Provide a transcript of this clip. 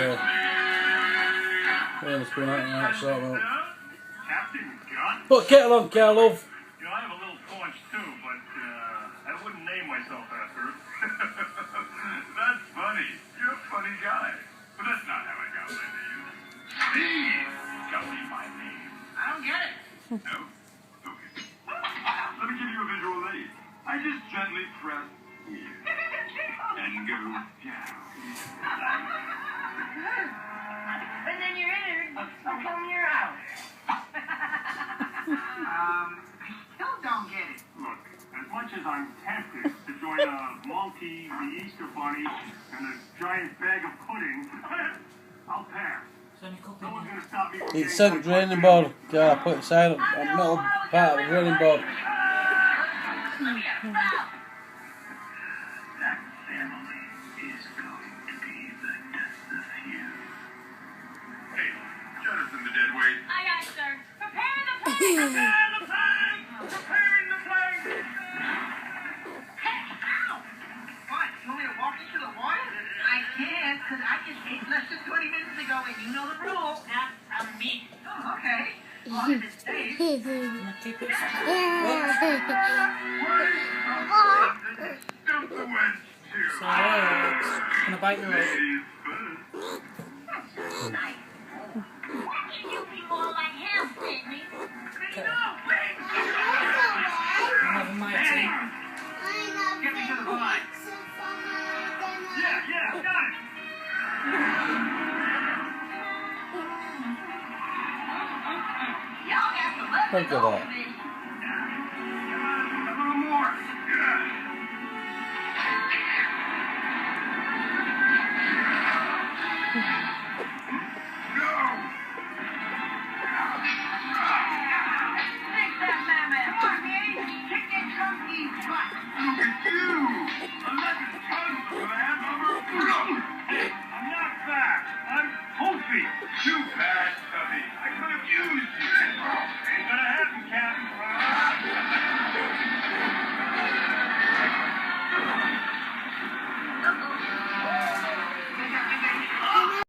Yeah, it's going out and that sort of. Captain Gun? Put kettle on, Carl, love. You know, I have a little paunch too, but I wouldn't name myself after it. That's funny. You're a funny guy. But that's not how I got my name. Steve got me my name. I don't get it. No? Okay. Let me give you a visual aid. I just gently press here. And go down. And then you're in it, from your house. I still don't get it. Look, as much as I'm tempted to join a monkey, the Easter Bunny, and a giant bag of pudding, I'll pass. No one's gonna stop me from It's sent draining board, Carl. Put it silent. A metal part of the draining board. That family is going to be the death of you. Hey, jettison the dead weight. Aye, aye, sir. Prepare the flag! Prepare the flag! Preparing the flag! Hey, ow! What, you want me to walk into the water? I can't, because I just ate less than 20 minutes ago, and you know the rules. Not me. Oh, okay. Well, if it's safe. Keep it. So, it's gonna bite your leg. Nice. Why can't you be more like him, Sydney? Okay. Another mighty. Get me to the line. Yeah, got it. Y'all got to let Look at that.